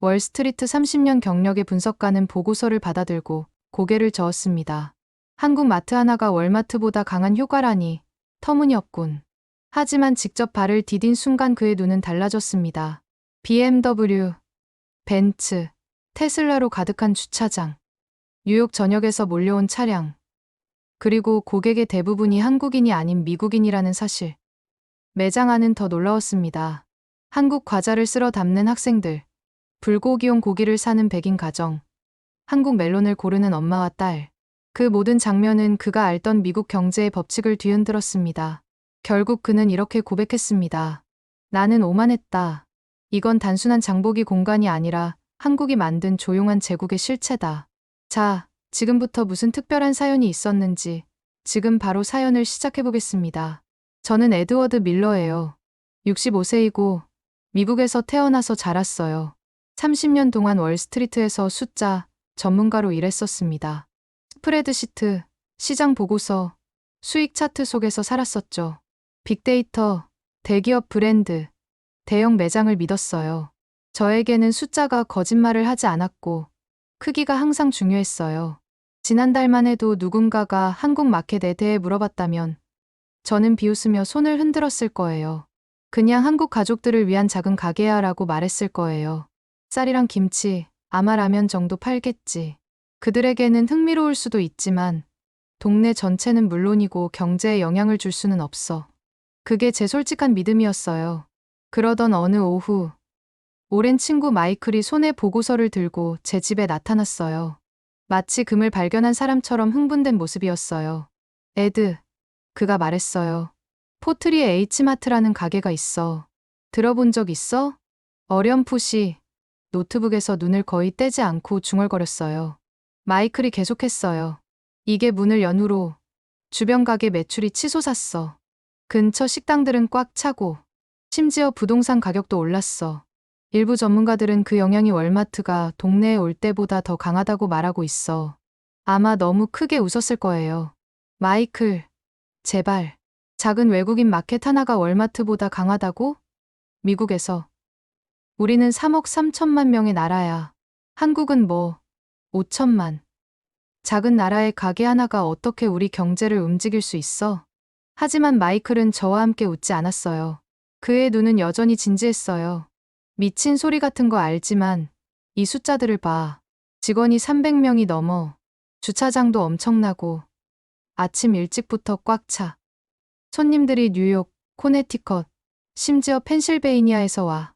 월스트리트 30년 경력의 분석가는 보고서를 받아들고 고개를 저었습니다. 한국 마트 하나가 월마트보다 강한 효과라니 터무니없군. 하지만 직접 발을 디딘 순간 그의 눈은 달라졌습니다. BMW, 벤츠, 테슬라로 가득한 주차장, 뉴욕 전역에서 몰려온 차량, 그리고 고객의 대부분이 한국인이 아닌 미국인이라는 사실. 매장 안은 더 놀라웠습니다. 한국 과자를 쓸어 담는 학생들, 불고기용 고기를 사는 백인 가정, 한국 멜론을 고르는 엄마와 딸. 그 모든 장면은 그가 알던 미국 경제의 법칙을 뒤흔들었습니다. 결국 그는 이렇게 고백했습니다. 나는 오만했다. 이건 단순한 장보기 공간이 아니라 한국이 만든 조용한 제국의 실체다. 자, 지금부터 무슨 특별한 사연이 있었는지 지금 바로 사연을 시작해보겠습니다. 저는 에드워드 밀러예요. 65세이고 미국에서 태어나서 자랐어요. 30년 동안 월스트리트에서 숫자 전문가로 일했었습니다. 스프레드시트, 시장 보고서, 수익 차트 속에서 살았었죠. 빅데이터, 대기업 브랜드, 대형 매장을 믿었어요. 저에게는 숫자가 거짓말을 하지 않았고 크기가 항상 중요했어요. 지난달만 해도 누군가가 한국 마켓에 대해 물어봤다면 저는 비웃으며 손을 흔들었을 거예요. 그냥 한국 가족들을 위한 작은 가게야 라고 말했을 거예요. 쌀이랑 김치, 아마 라면 정도 팔겠지. 그들에게는 흥미로울 수도 있지만 동네 전체는 물론이고 경제에 영향을 줄 수는 없어. 그게 제 솔직한 믿음이었어요. 그러던 어느 오후, 오랜 친구 마이클이 손에 보고서를 들고 제 집에 나타났어요. 마치 금을 발견한 사람처럼 흥분된 모습이었어요. 에드, 그가 말했어요. 포트리에 H마트라는 가게가 있어. 들어본 적 있어? 어렴풋이 노트북에서 눈을 거의 떼지 않고 중얼거렸어요. 마이클이 계속했어요. 이게 문을 연 후로 주변 가게 매출이 치솟았어. 근처 식당들은 꽉 차고 심지어 부동산 가격도 올랐어. 일부 전문가들은 그 영향이 월마트가 동네에 올 때보다 더 강하다고 말하고 있어. 아마 너무 크게 웃었을 거예요. 마이클, 제발. 작은 외국인 마켓 하나가 월마트보다 강하다고? 미국에서. 우리는 3억 3천만 명의 나라야. 한국은 뭐 5천만. 작은 나라의 가게 하나가 어떻게 우리 경제를 움직일 수 있어? 하지만 마이클은 저와 함께 웃지 않았어요. 그의 눈은 여전히 진지했어요. 미친 소리 같은 거 알지만 이 숫자들을 봐. 직원이 300명이 넘어. 주차장도 엄청나고 아침 일찍부터 꽉 차. 손님들이 뉴욕, 코네티컷, 심지어 펜실베이니아에서 와.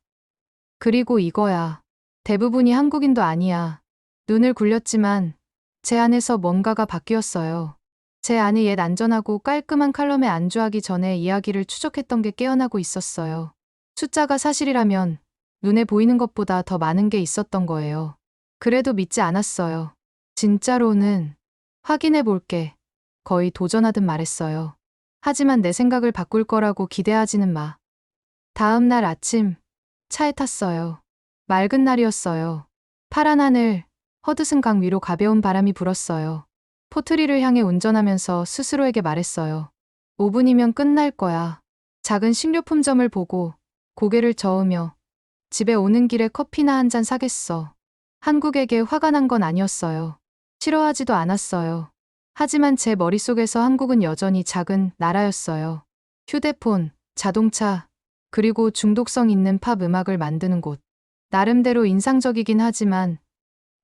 그리고 이거야. 대부분이 한국인도 아니야. 눈을 굴렸지만 제 안에서 뭔가가 바뀌었어요. 제 안에 옛 안전하고 깔끔한 칼럼에 안주하기 전에 이야기를 추적했던 게 깨어나고 있었어요. 숫자가 사실이라면 눈에 보이는 것보다 더 많은 게 있었던 거예요. 그래도 믿지 않았어요. 진짜로는 확인해 볼게. 거의 도전하듯 말했어요. 하지만 내 생각을 바꿀 거라고 기대하지는 마. 다음 날 아침 차에 탔어요. 맑은 날이었어요. 파란 하늘, 허드슨 강 위로 가벼운 바람이 불었어요. 포트리를 향해 운전하면서 스스로에게 말했어요. 5분이면 끝날 거야. 작은 식료품점을 보고 고개를 저으며 집에 오는 길에 커피나 한 잔 사겠어. 한국에게 화가 난 건 아니었어요. 싫어하지도 않았어요. 하지만 제 머릿속에서 한국은 여전히 작은 나라였어요. 휴대폰, 자동차, 그리고 중독성 있는 팝 음악을 만드는 곳. 나름대로 인상적이긴 하지만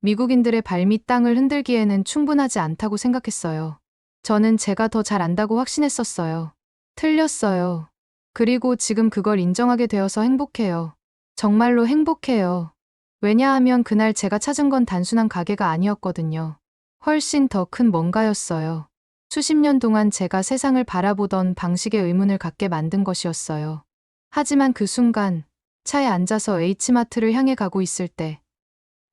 미국인들의 발밑 땅을 흔들기에는 충분하지 않다고 생각했어요. 저는 제가 더 잘 안다고 확신했었어요. 틀렸어요. 그리고 지금 그걸 인정하게 되어서 행복해요. 정말로 행복해요. 왜냐하면 그날 제가 찾은 건 단순한 가게가 아니었거든요. 훨씬 더 큰 뭔가였어요. 수십 년 동안 제가 세상을 바라보던 방식에 의문을 갖게 만든 것이었어요. 하지만 그 순간 차에 앉아서 H마트를 향해 가고 있을 때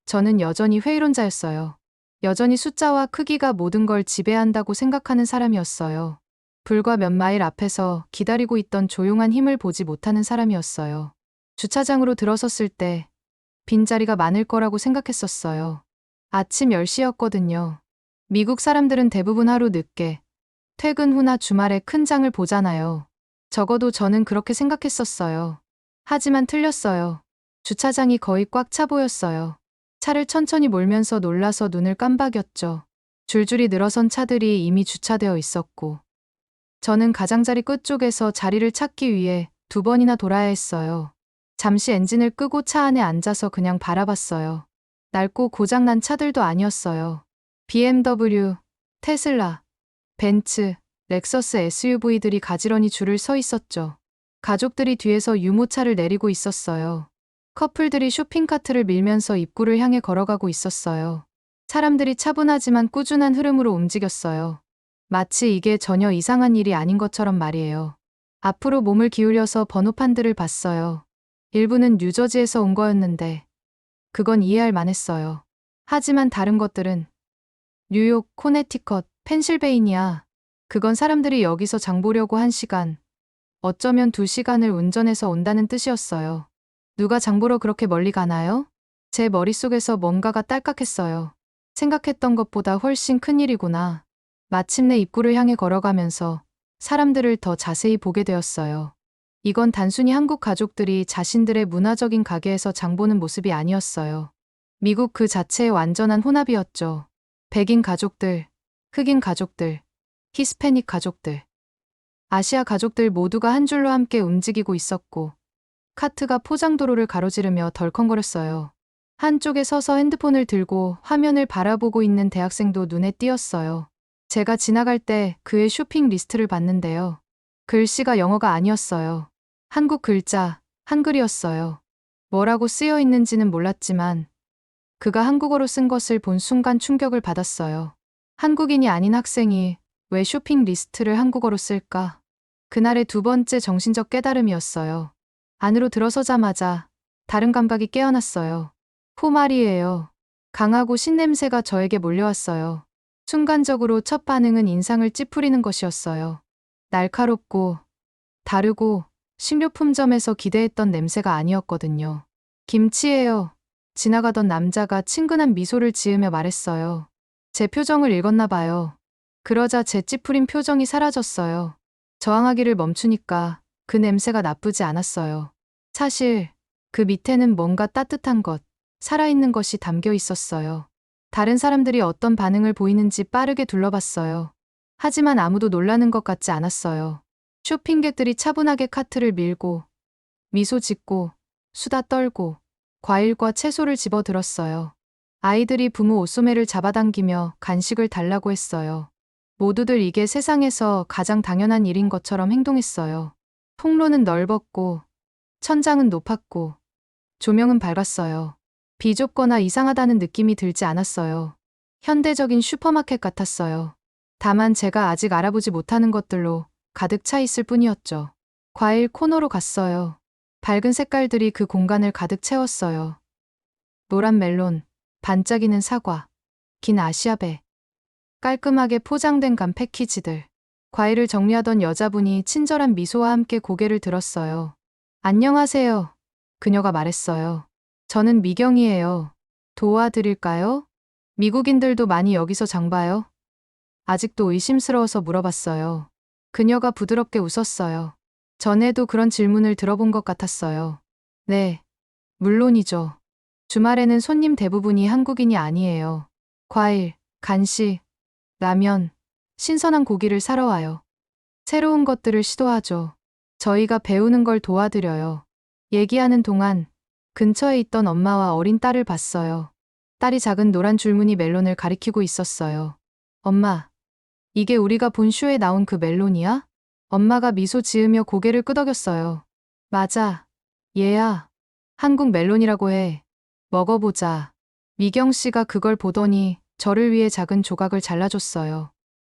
저는 여전히 회의론자였어요. 여전히 숫자와 크기가 모든 걸 지배한다고 생각하는 사람이었어요. 불과 몇 마일 앞에서 기다리고 있던 조용한 힘을 보지 못하는 사람이었어요. 주차장으로 들어섰을 때 빈자리가 많을 거라고 생각했었어요. 아침 10시였거든요. 미국 사람들은 대부분 하루 늦게 퇴근 후나 주말에 큰 장을 보잖아요. 적어도 저는 그렇게 생각했었어요. 하지만 틀렸어요. 주차장이 거의 꽉 차 보였어요. 차를 천천히 몰면서 놀라서 눈을 깜박였죠. 줄줄이 늘어선 차들이 이미 주차되어 있었고, 저는 가장자리 끝쪽에서 자리를 찾기 위해 2번이나 돌아야 했어요. 잠시 엔진을 끄고 차 안에 앉아서 그냥 바라봤어요. 낡고 고장난 차들도 아니었어요. BMW, 테슬라, 벤츠, 렉서스 SUV들이 가지런히 줄을 서 있었죠. 가족들이 뒤에서 유모차를 내리고 있었어요. 커플들이 쇼핑카트를 밀면서 입구를 향해 걸어가고 있었어요. 사람들이 차분하지만 꾸준한 흐름으로 움직였어요. 마치 이게 전혀 이상한 일이 아닌 것처럼 말이에요. 앞으로 몸을 기울여서 번호판들을 봤어요. 일부는 뉴저지에서 온 거였는데 그건 이해할 만했어요. 하지만 다른 것들은 뉴욕, 코네티컷, 펜실베이니아, 그건 사람들이 여기서 장 보려고 1시간, 어쩌면 2시간을 운전해서 온다는 뜻이었어요. 누가 장 보러 그렇게 멀리 가나요? 제 머릿속에서 뭔가가 딸깍했어요. 생각했던 것보다 훨씬 큰 일이구나. 마침내 입구를 향해 걸어가면서 사람들을 더 자세히 보게 되었어요. 이건 단순히 한국 가족들이 자신들의 문화적인 가게에서 장 보는 모습이 아니었어요. 미국 그 자체의 완전한 혼합이었죠. 백인 가족들, 흑인 가족들, 히스패닉 가족들, 아시아 가족들 모두가 한 줄로 함께 움직이고 있었고, 카트가 포장도로를 가로지르며 덜컹거렸어요. 한쪽에 서서 핸드폰을 들고 화면을 바라보고 있는 대학생도 눈에 띄었어요. 제가 지나갈 때 그의 쇼핑 리스트를 봤는데요. 글씨가 영어가 아니었어요. 한국 글자, 한글이었어요. 뭐라고 쓰여 있는지는 몰랐지만 그가 한국어로 쓴 것을 본 순간 충격을 받았어요. 한국인이 아닌 학생이 왜 쇼핑 리스트를 한국어로 쓸까? 그날의 2번째 정신적 깨달음이었어요. 안으로 들어서자마자 다른 감각이 깨어났어요. 포말이에요. 강하고 신냄새가 저에게 몰려왔어요. 순간적으로 첫 반응은 인상을 찌푸리는 것이었어요. 날카롭고 다르고 식료품점에서 기대했던 냄새가 아니었거든요. 김치예요. 지나가던 남자가 친근한 미소를 지으며 말했어요. 제 표정을 읽었나 봐요. 그러자 제 찌푸린 표정이 사라졌어요. 저항하기를 멈추니까 그 냄새가 나쁘지 않았어요. 사실 그 밑에는 뭔가 따뜻한 것, 살아있는 것이 담겨 있었어요. 다른 사람들이 어떤 반응을 보이는지 빠르게 둘러봤어요. 하지만 아무도 놀라는 것 같지 않았어요. 쇼핑객들이 차분하게 카트를 밀고, 미소 짓고, 수다 떨고, 과일과 채소를 집어들었어요. 아이들이 부모 옷소매를 잡아당기며 간식을 달라고 했어요. 모두들 이게 세상에서 가장 당연한 일인 것처럼 행동했어요. 통로는 넓었고, 천장은 높았고, 조명은 밝았어요. 비좁거나 이상하다는 느낌이 들지 않았어요. 현대적인 슈퍼마켓 같았어요. 다만 제가 아직 알아보지 못하는 것들로 가득 차 있을 뿐이었죠. 과일 코너로 갔어요. 밝은 색깔들이 그 공간을 가득 채웠어요. 노란 멜론, 반짝이는 사과, 긴 아시아배, 깔끔하게 포장된 감 패키지들. 과일을 정리하던 여자분이 친절한 미소와 함께 고개를 들었어요. 안녕하세요. 그녀가 말했어요. 저는 미경이에요. 도와드릴까요? 미국인들도 많이 여기서 장 봐요? 아직도 의심스러워서 물어봤어요. 그녀가 부드럽게 웃었어요. 전에도 그런 질문을 들어본 것 같았어요. 네, 물론이죠. 주말에는 손님 대부분이 한국인이 아니에요. 과일, 간식, 라면, 신선한 고기를 사러 와요. 새로운 것들을 시도하죠. 저희가 배우는 걸 도와드려요. 얘기하는 동안 근처에 있던 엄마와 어린 딸을 봤어요. 딸이 작은 노란 줄무늬 멜론을 가리키고 있었어요. 엄마, 이게 우리가 본 쇼에 나온 그 멜론이야? 엄마가 미소 지으며 고개를 끄덕였어요. 맞아. 얘야. 한국 멜론이라고 해. 먹어보자. 미경 씨가 그걸 보더니 저를 위해 작은 조각을 잘라줬어요.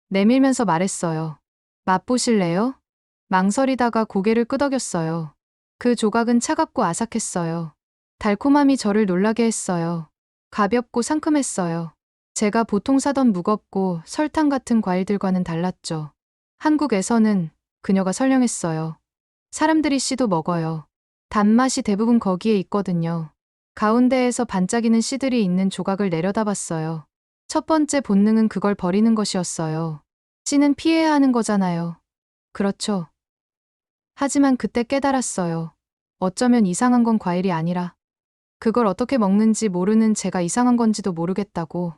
내밀면서 말했어요. 맛보실래요? 망설이다가 고개를 끄덕였어요. 그 조각은 차갑고 아삭했어요. 달콤함이 저를 놀라게 했어요. 가볍고 상큼했어요. 제가 보통 사던 무겁고 설탕 같은 과일들과는 달랐죠. 한국에서는 그녀가 설명했어요. 사람들이 씨도 먹어요. 단맛이 대부분 거기에 있거든요. 가운데에서 반짝이는 씨들이 있는 조각을 내려다봤어요. 첫 번째 본능은 그걸 버리는 것이었어요. 씨는 피해야 하는 거잖아요. 그렇죠. 하지만 그때 깨달았어요. 어쩌면 이상한 건 과일이 아니라 그걸 어떻게 먹는지 모르는 제가 이상한 건지도 모르겠다고.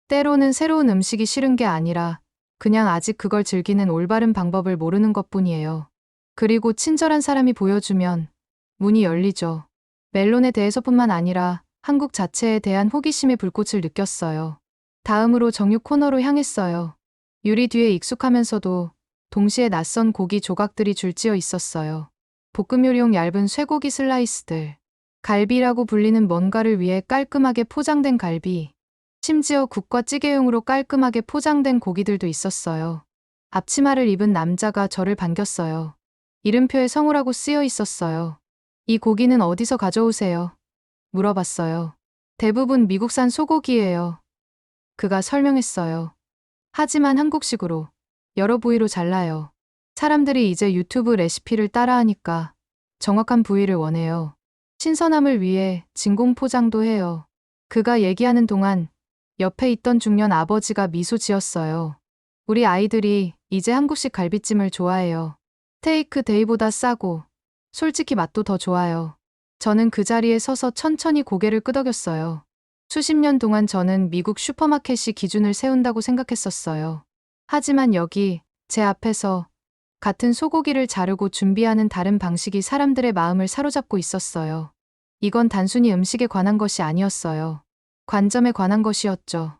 때로는 새로운 음식이 싫은 게 아니라 그냥 아직 그걸 즐기는 올바른 방법을 모르는 것뿐이에요. 그리고 친절한 사람이 보여주면 문이 열리죠. 멜론에 대해서뿐만 아니라 한국 자체에 대한 호기심의 불꽃을 느꼈어요. 다음으로 정육 코너로 향했어요. 유리 뒤에 익숙하면서도 동시에 낯선 고기 조각들이 줄지어 있었어요. 볶음 요리용 얇은 쇠고기 슬라이스들, 갈비라고 불리는 뭔가를 위해 깔끔하게 포장된 갈비, 심지어 국과 찌개용으로 깔끔하게 포장된 고기들도 있었어요. 앞치마를 입은 남자가 저를 반겼어요. 이름표에 성우라고 쓰여 있었어요. 이 고기는 어디서 가져오세요? 물어봤어요. 대부분 미국산 소고기예요. 그가 설명했어요. 하지만 한국식으로 여러 부위로 잘라요. 사람들이 이제 유튜브 레시피를 따라하니까 정확한 부위를 원해요. 신선함을 위해 진공 포장도 해요. 그가 얘기하는 동안 옆에 있던 중년 아버지가 미소 지었어요. 우리 아이들이 이제 한국식 갈비찜을 좋아해요. 스테이크 데이보다 싸고 솔직히 맛도 더 좋아요. 저는 그 자리에 서서 천천히 고개를 끄덕였어요. 수십 년 동안 저는 미국 슈퍼마켓이 기준을 세운다고 생각했었어요. 하지만 여기 제 앞에서 같은 소고기를 자르고 준비하는 다른 방식이 사람들의 마음을 사로잡고 있었어요. 이건 단순히 음식에 관한 것이 아니었어요. 관점에 관한 것이었죠.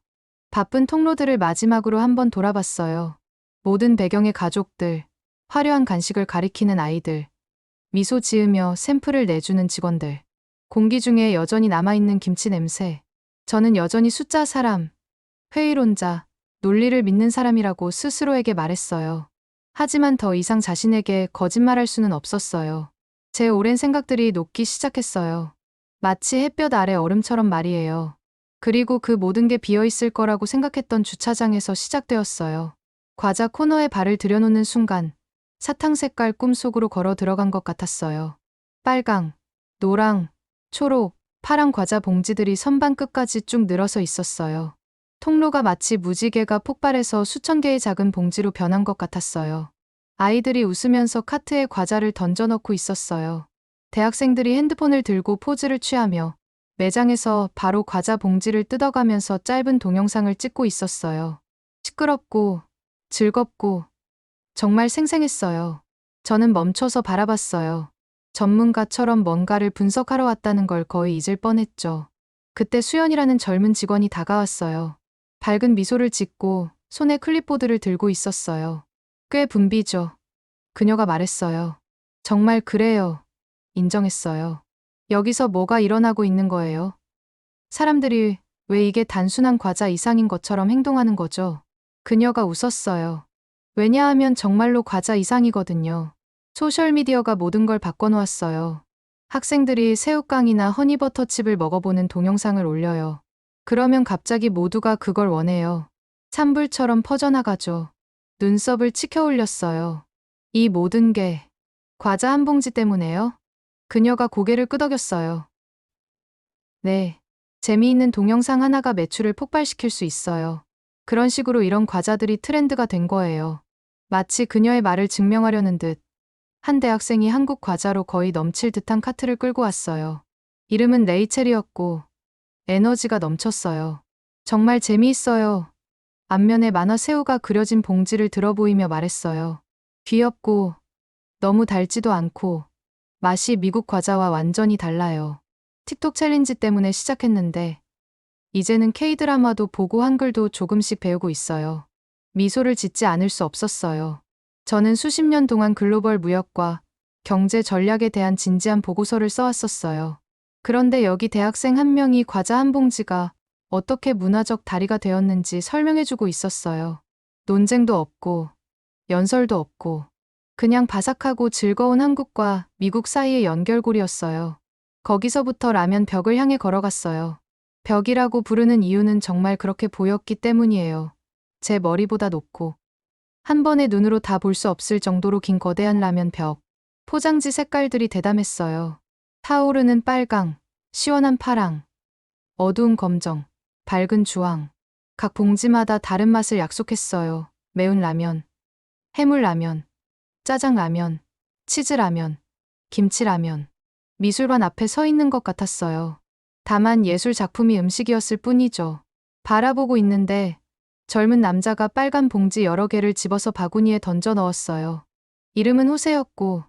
바쁜 통로들을 마지막으로 한번 돌아봤어요. 모든 배경의 가족들, 화려한 간식을 가리키는 아이들, 미소 지으며 샘플을 내주는 직원들, 공기 중에 여전히 남아있는 김치 냄새. 저는 여전히 숫자 사람, 회의론자, 논리를 믿는 사람이라고 스스로에게 말했어요. 하지만 더 이상 자신에게 거짓말할 수는 없었어요. 제 오랜 생각들이 녹기 시작했어요. 마치 햇볕 아래 얼음처럼 말이에요. 그리고 그 모든 게 비어있을 거라고 생각했던 주차장에서 시작되었어요. 과자 코너에 발을 들여놓는 순간 사탕 색깔 꿈속으로 걸어 들어간 것 같았어요. 빨강, 노랑, 초록, 파란 과자 봉지들이 선반 끝까지 쭉 늘어서 있었어요. 통로가 마치 무지개가 폭발해서 수천 개의 작은 봉지로 변한 것 같았어요. 아이들이 웃으면서 카트에 과자를 던져 넣고 있었어요. 대학생들이 핸드폰을 들고 포즈를 취하며 매장에서 바로 과자 봉지를 뜯어가면서 짧은 동영상을 찍고 있었어요. 시끄럽고 즐겁고 정말 생생했어요. 저는 멈춰서 바라봤어요. 전문가처럼 뭔가를 분석하러 왔다는 걸 거의 잊을 뻔했죠. 그때 수연이라는 젊은 직원이 다가왔어요. 밝은 미소를 짓고 손에 클립보드를 들고 있었어요. 꽤 붐비죠. 그녀가 말했어요. 정말 그래요. 인정했어요. 여기서 뭐가 일어나고 있는 거예요? 사람들이 왜 이게 단순한 과자 이상인 것처럼 행동하는 거죠? 그녀가 웃었어요. 왜냐하면 정말로 과자 이상이거든요. 소셜미디어가 모든 걸 바꿔놓았어요. 학생들이 새우깡이나 허니버터칩을 먹어보는 동영상을 올려요. 그러면 갑자기 모두가 그걸 원해요. 산불처럼 퍼져나가죠. 눈썹을 치켜 올렸어요. 이 모든 게 과자 한 봉지 때문에요? 그녀가 고개를 끄덕였어요. 네. 재미있는 동영상 하나가 매출을 폭발시킬 수 있어요. 그런 식으로 이런 과자들이 트렌드가 된 거예요. 마치 그녀의 말을 증명하려는 듯 한 대학생이 한국 과자로 거의 넘칠 듯한 카트를 끌고 왔어요. 이름은 레이첼이었고 에너지가 넘쳤어요. 정말 재미있어요. 앞면에 만화 새우가 그려진 봉지를 들어 보이며 말했어요. 귀엽고 너무 달지도 않고 맛이 미국 과자와 완전히 달라요. 틱톡 챌린지 때문에 시작했는데 이제는 K-드라마도 보고 한글도 조금씩 배우고 있어요. 미소를 짓지 않을 수 없었어요. 저는 수십 년 동안 글로벌 무역과 경제 전략에 대한 진지한 보고서를 써왔었어요. 그런데 여기 대학생 한 명이 과자 한 봉지가 어떻게 문화적 다리가 되었는지 설명해주고 있었어요. 논쟁도 없고 연설도 없고 그냥 바삭하고 즐거운 한국과 미국 사이의 연결고리였어요. 거기서부터 라면 벽을 향해 걸어갔어요. 벽이라고 부르는 이유는 정말 그렇게 보였기 때문이에요. 제 머리보다 높고 한 번에 눈으로 다 볼 수 없을 정도로 긴 거대한 라면 벽. 포장지 색깔들이 대담했어요. 타오르는 빨강, 시원한 파랑, 어두운 검정, 밝은 주황. 각 봉지마다 다른 맛을 약속했어요. 매운 라면, 해물 라면, 짜장 라면, 치즈 라면, 김치 라면. 미술관 앞에 서 있는 것 같았어요. 다만 예술 작품이 음식이었을 뿐이죠. 바라보고 있는데 젊은 남자가 빨간 봉지 여러 개를 집어서 바구니에 던져 넣었어요. 이름은 호세였고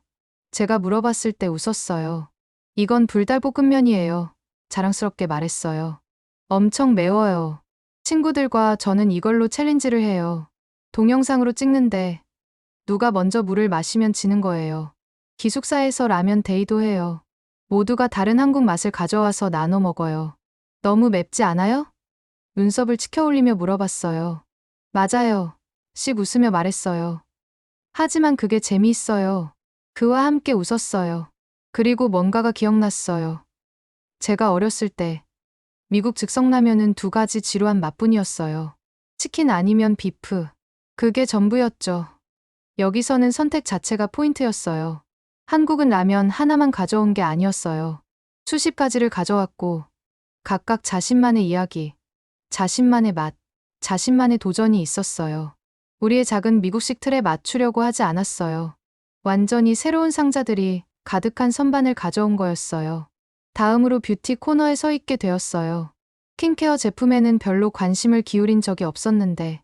제가 물어봤을 때 웃었어요. 이건 불달볶음면이에요. 자랑스럽게 말했어요. 엄청 매워요. 친구들과 저는 이걸로 챌린지를 해요. 동영상으로 찍는데 누가 먼저 물을 마시면 지는 거예요. 기숙사에서 라면 데이도 해요. 모두가 다른 한국 맛을 가져와서 나눠 먹어요. 너무 맵지 않아요? 눈썹을 치켜올리며 물어봤어요. 맞아요. 씩 웃으며 말했어요. 하지만 그게 재미있어요. 그와 함께 웃었어요. 그리고 뭔가가 기억났어요. 제가 어렸을 때 미국 즉석라면은 두 가지 지루한 맛뿐이었어요. 치킨 아니면 비프. 그게 전부였죠. 여기서는 선택 자체가 포인트였어요. 한국은 라면 하나만 가져온 게 아니었어요. 수십 가지를 가져왔고 각각 자신만의 이야기, 자신만의 맛, 자신만의 도전이 있었어요. 우리의 작은 미국식 틀에 맞추려고 하지 않았어요. 완전히 새로운 상자들이 가득한 선반을 가져온 거였어요. 다음으로 뷰티 코너에 서 있게 되었어요. 스킨케어 제품에는 별로 관심을 기울인 적이 없었는데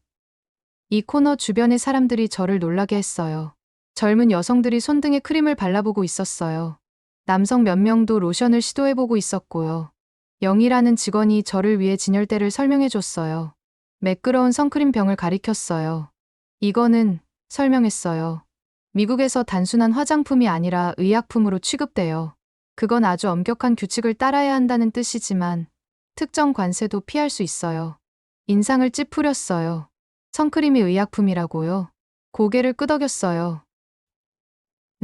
이 코너 주변의 사람들이 저를 놀라게 했어요. 젊은 여성들이 손등에 크림을 발라보고 있었어요. 남성 몇 명도 로션을 시도해보고 있었고요. 영이라는 직원이 저를 위해 진열대를 설명해줬어요. 매끄러운 선크림 병을 가리켰어요. 이거는, 설명했어요. 미국에서 단순한 화장품이 아니라 의약품으로 취급돼요. 그건 아주 엄격한 규칙을 따라야 한다는 뜻이지만 특정 관세도 피할 수 있어요. 인상을 찌푸렸어요. 선크림이 의약품이라고요? 고개를 끄덕였어요.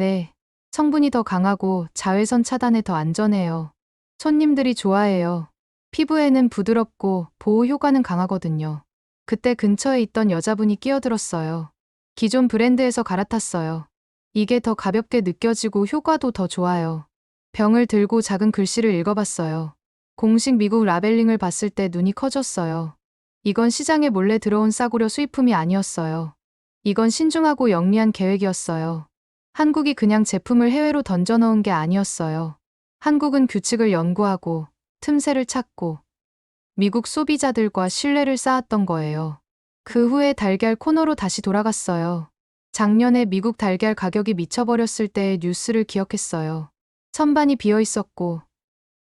네. 성분이 더 강하고 자외선 차단에 더 안전해요. 손님들이 좋아해요. 피부에는 부드럽고 보호 효과는 강하거든요. 그때 근처에 있던 여자분이 끼어들었어요. 기존 브랜드에서 갈아탔어요. 이게 더 가볍게 느껴지고 효과도 더 좋아요. 병을 들고 작은 글씨를 읽어봤어요. 공식 미국 라벨링을 봤을 때 눈이 커졌어요. 이건 시장에 몰래 들어온 싸구려 수입품이 아니었어요. 이건 신중하고 영리한 계획이었어요. 한국이 그냥 제품을 해외로 던져 넣은 게 아니었어요. 한국은 규칙을 연구하고 틈새를 찾고 미국 소비자들과 신뢰를 쌓았던 거예요. 그 후에 달걀 코너로 다시 돌아갔어요. 작년에 미국 달걀 가격이 미쳐버렸을 때의 뉴스를 기억했어요. 선반이 비어 있었고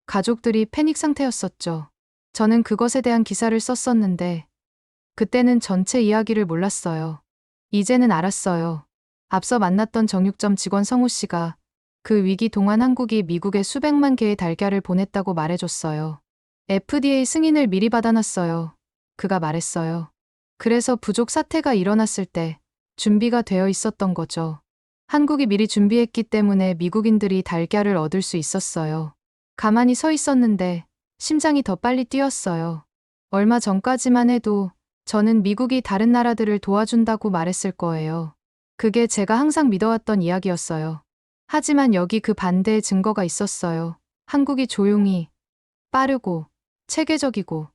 가족들이 패닉 상태였었죠. 저는 그것에 대한 기사를 썼었는데 그때는 전체 이야기를 몰랐어요. 이제는 알았어요. 앞서 만났던 정육점 직원 성우 씨가 그 위기 동안 한국이 미국에 수백만 개의 달걀을 보냈다고 말해줬어요. FDA 승인을 미리 받아놨어요. 그가 말했어요. 그래서 부족 사태가 일어났을 때 준비가 되어 있었던 거죠. 한국이 미리 준비했기 때문에 미국인들이 달걀을 얻을 수 있었어요. 가만히 서 있었는데 심장이 더 빨리 뛰었어요. 얼마 전까지만 해도 저는 미국이 다른 나라들을 도와준다고 말했을 거예요. 그게 제가 항상 믿어왔던 이야기였어요. 하지만 여기 그 반대의 증거가 있었어요. 한국이 조용히, 빠르고, 체계적이고,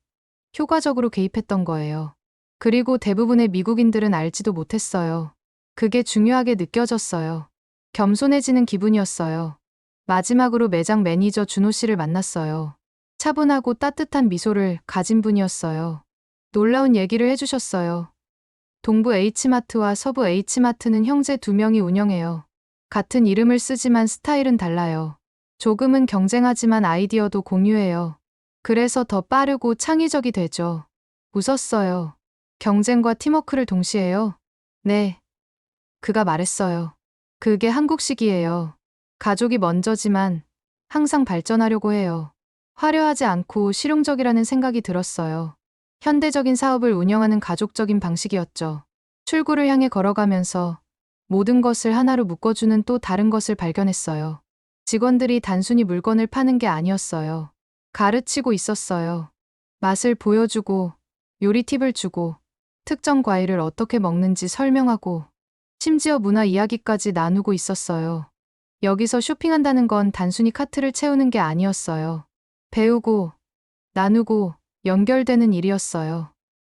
효과적으로 개입했던 거예요. 그리고 대부분의 미국인들은 알지도 못했어요. 그게 중요하게 느껴졌어요. 겸손해지는 기분이었어요. 마지막으로 매장 매니저 준호 씨를 만났어요. 차분하고 따뜻한 미소를 가진 분이었어요. 놀라운 얘기를 해주셨어요. 동부 H마트와 서부 H마트는 형제 두 명이 운영해요. 같은 이름을 쓰지만 스타일은 달라요. 조금은 경쟁하지만 아이디어도 공유해요. 그래서 더 빠르고 창의적이 되죠. 웃었어요. 경쟁과 팀워크를 동시에 해요? 네. 그가 말했어요. 그게 한국식이에요. 가족이 먼저지만 항상 발전하려고 해요. 화려하지 않고 실용적이라는 생각이 들었어요. 현대적인 사업을 운영하는 가족적인 방식이었죠. 출구를 향해 걸어가면서 모든 것을 하나로 묶어주는 또 다른 것을 발견했어요. 직원들이 단순히 물건을 파는 게 아니었어요. 가르치고 있었어요. 맛을 보여주고, 요리 팁을 주고, 특정 과일을 어떻게 먹는지 설명하고, 심지어 문화 이야기까지 나누고 있었어요. 여기서 쇼핑한다는 건 단순히 카트를 채우는 게 아니었어요. 배우고, 나누고, 연결되는 일이었어요.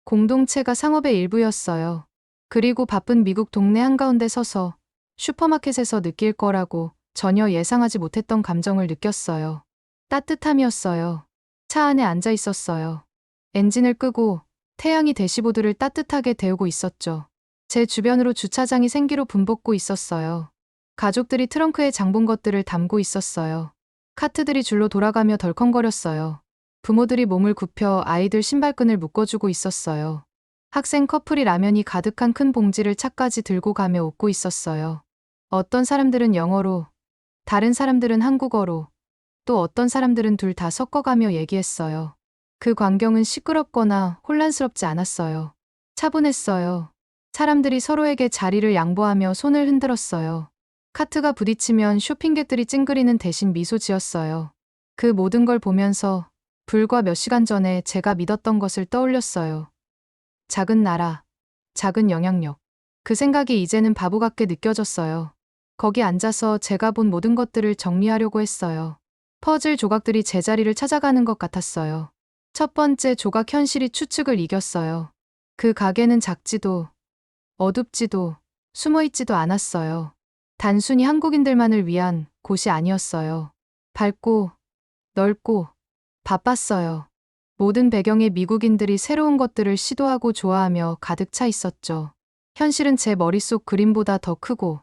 공동체가 상업의 일부였어요. 그리고 바쁜 미국 동네 한가운데 서서 슈퍼마켓에서 느낄 거라고 전혀 예상하지 못했던 감정을 느꼈어요. 따뜻함이었어요. 차 안에 앉아 있었어요. 엔진을 끄고 태양이 대시보드를 따뜻하게 데우고 있었죠. 제 주변으로 주차장이 생기로 분복고 있었어요. 가족들이 트렁크에 장본 것들을 담고 있었어요. 카트들이 줄로 돌아가며 덜컹거렸어요. 부모들이 몸을 굽혀 아이들 신발끈을 묶어주고 있었어요. 학생 커플이 라면이 가득한 큰 봉지를 차까지 들고 가며 웃고 있었어요. 어떤 사람들은 영어로, 다른 사람들은 한국어로, 또 어떤 사람들은 둘 다 섞어가며 얘기했어요. 그 광경은 시끄럽거나 혼란스럽지 않았어요. 차분했어요. 사람들이 서로에게 자리를 양보하며 손을 흔들었어요. 카트가 부딪히면 쇼핑객들이 찡그리는 대신 미소 지었어요. 그 모든 걸 보면서 불과 몇 시간 전에 제가 믿었던 것을 떠올렸어요. 작은 나라, 작은 영향력. 그 생각이 이제는 바보 같게 느껴졌어요. 거기 앉아서 제가 본 모든 것들을 정리하려고 했어요. 퍼즐 조각들이 제자리를 찾아가는 것 같았어요. 첫 번째 조각 현실이 추측을 이겼어요. 그 가게는 작지도 어둡지도 숨어있지도 않았어요. 단순히 한국인들만을 위한 곳이 아니었어요. 밝고 넓고 바빴어요. 모든 배경에 미국인들이 새로운 것들을 시도하고 좋아하며 가득 차 있었죠. 현실은 제 머릿속 그림보다 더 크고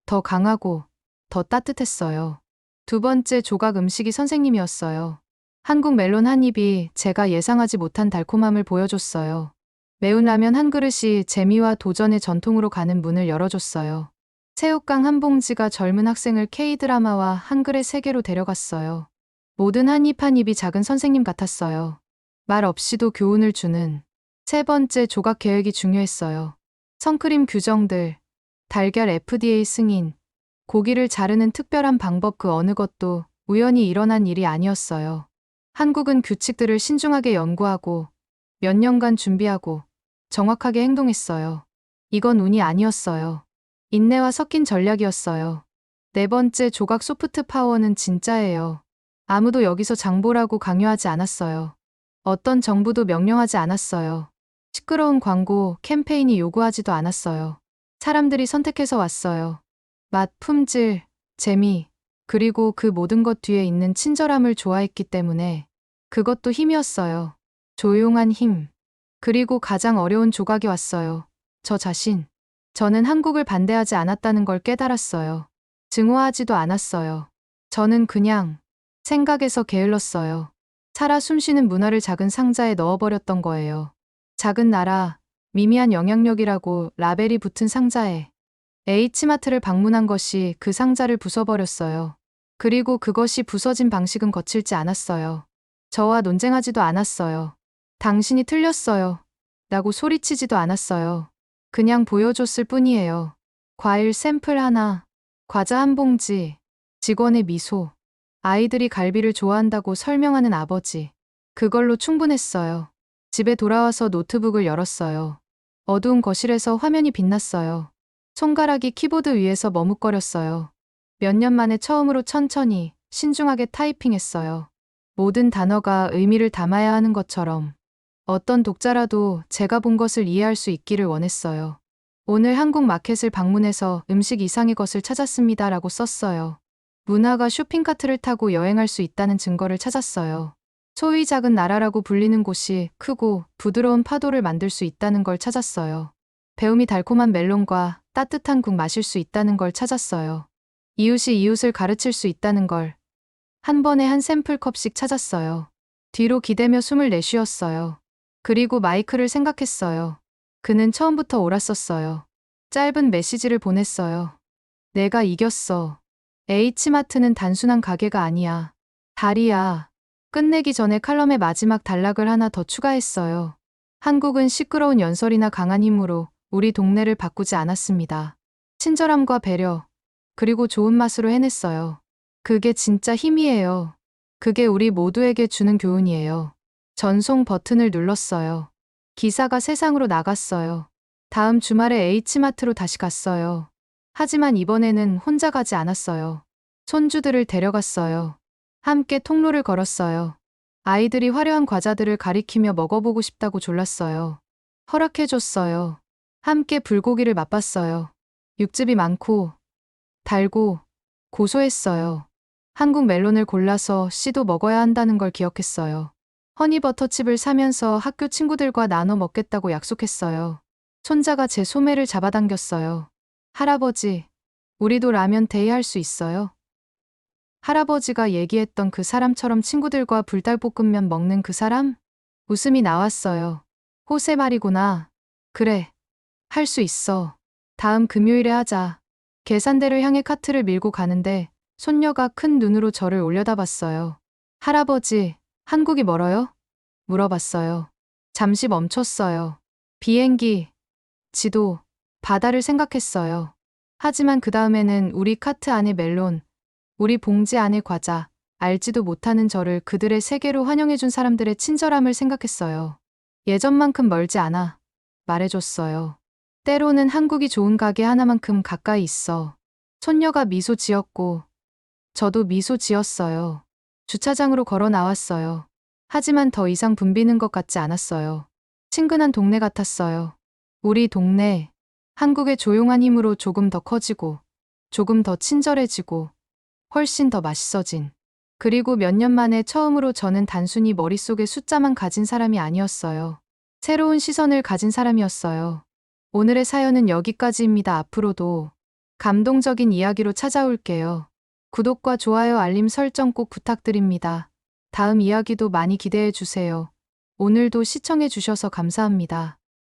더 강하고 더 따뜻했어요. 두 번째 조각 음식이 선생님이었어요. 한국 멜론 한 입이 제가 예상하지 못한 달콤함을 보여줬어요. 매운 라면 한 그릇이 재미와 도전의 전통으로 가는 문을 열어줬어요. 새우깡 한 봉지가 젊은 학생을 K-드라마와 한글의 세계로 데려갔어요. 모든 한 입 한 입이 작은 선생님 같았어요. 말 없이도 교훈을 주는. 세 번째 조각 계획이 중요했어요. 선크림 규정들, 달걀 FDA 승인, 고기를 자르는 특별한 방법 그 어느 것도 우연히 일어난 일이 아니었어요. 한국은 규칙들을 신중하게 연구하고 몇 년간 준비하고 정확하게 행동했어요. 이건 운이 아니었어요. 인내와 섞인 전략이었어요. 네 번째 조각 소프트 파워는 진짜예요. 아무도 여기서 장보라고 강요하지 않았어요. 어떤 정부도 명령하지 않았어요. 시끄러운 광고, 캠페인이 요구하지도 않았어요. 사람들이 선택해서 왔어요. 맛, 품질, 재미, 그리고 그 모든 것 뒤에 있는 친절함을 좋아했기 때문에 그것도 힘이었어요. 조용한 힘. 그리고 가장 어려운 조각이 왔어요. 저 자신. 저는 한국을 반대하지 않았다는 걸 깨달았어요. 증오하지도 않았어요. 저는 그냥 생각에서 게을렀어요. 살아 숨쉬는 문화를 작은 상자에 넣어버렸던 거예요. 작은 나라, 미미한 영향력이라고 라벨이 붙은 상자에 H마트를 방문한 것이 그 상자를 부숴버렸어요. 그리고 그것이 부서진 방식은 거칠지 않았어요. 저와 논쟁하지도 않았어요. 당신이 틀렸어요. 라고 소리치지도 않았어요. 그냥 보여줬을 뿐이에요. 과일 샘플 하나, 과자 한 봉지, 직원의 미소, 아이들이 갈비를 좋아한다고 설명하는 아버지. 그걸로 충분했어요. 집에 돌아와서 노트북을 열었어요. 어두운 거실에서 화면이 빛났어요. 손가락이 키보드 위에서 머뭇거렸어요. 몇 년 만에 처음으로 천천히, 신중하게 타이핑했어요. 모든 단어가 의미를 담아야 하는 것처럼. 어떤 독자라도 제가 본 것을 이해할 수 있기를 원했어요. 오늘 한국 마켓을 방문해서 음식 이상의 것을 찾았습니다라고 썼어요. 문화가 쇼핑카트를 타고 여행할 수 있다는 증거를 찾았어요. 소위 작은 나라라고 불리는 곳이 크고 부드러운 파도를 만들 수 있다는 걸 찾았어요. 배움이 달콤한 멜론과 따뜻한 국 마실 수 있다는 걸 찾았어요. 이웃이 이웃을 가르칠 수 있다는 걸. 한 번에 한 샘플 컵씩 찾았어요. 뒤로 기대며 숨을 내쉬었어요. 그리고 마이크를 생각했어요. 그는 처음부터 옳았었어요. 짧은 메시지를 보냈어요. 내가 이겼어. H마트는 단순한 가게가 아니야. 달이야. 끝내기 전에 칼럼의 마지막 단락을 하나 더 추가했어요. 한국은 시끄러운 연설이나 강한 힘으로 우리 동네를 바꾸지 않았습니다. 친절함과 배려, 그리고 좋은 맛으로 해냈어요. 그게 진짜 힘이에요. 그게 우리 모두에게 주는 교훈이에요. 전송 버튼을 눌렀어요. 기사가 세상으로 나갔어요. 다음 주말에 H마트로 다시 갔어요. 하지만 이번에는 혼자 가지 않았어요. 손주들을 데려갔어요. 함께 통로를 걸었어요. 아이들이 화려한 과자들을 가리키며 먹어보고 싶다고 졸랐어요. 허락해줬어요. 함께 불고기를 맛봤어요. 육즙이 많고 달고 고소했어요. 한국 멜론을 골라서 씨도 먹어야 한다는 걸 기억했어요. 허니버터칩을 사면서 학교 친구들과 나눠 먹겠다고 약속했어요. 손자가 제 소매를 잡아당겼어요. 할아버지, 우리도 라면 데이 할 수 있어요? 할아버지가 얘기했던 그 사람처럼 친구들과 불닭볶음면 먹는 그 사람? 웃음이 나왔어요. 호세 말이구나. 그래. 할 수 있어. 다음 금요일에 하자. 계산대를 향해 카트를 밀고 가는데 손녀가 큰 눈으로 저를 올려다봤어요. 할아버지, 한국이 멀어요? 물어봤어요. 잠시 멈췄어요. 비행기, 지도, 바다를 생각했어요. 하지만 그 다음에는 우리 카트 안에 멜론, 우리 봉지 안에 과자, 알지도 못하는 저를 그들의 세계로 환영해준 사람들의 친절함을 생각했어요. 예전만큼 멀지 않아. 말해줬어요. 때로는 한국이 좋은 가게 하나만큼 가까이 있어. 손녀가 미소 지었고, 저도 미소 지었어요. 주차장으로 걸어 나왔어요. 하지만 더 이상 붐비는 것 같지 않았어요. 친근한 동네 같았어요. 우리 동네, 한국의 조용한 힘으로 조금 더 커지고, 조금 더 친절해지고, 훨씬 더 맛있어진. 그리고 몇 년 만에 처음으로 저는 단순히 머릿속에 숫자만 가진 사람이 아니었어요. 새로운 시선을 가진 사람이었어요. 오늘의 사연은 여기까지입니다. 앞으로도 감동적인 이야기로 찾아올게요. 구독과 좋아요, 알림 설정 꼭 부탁드립니다. 다음 이야기도 많이 기대해 주세요. 오늘도 시청해 주셔서 감사합니다.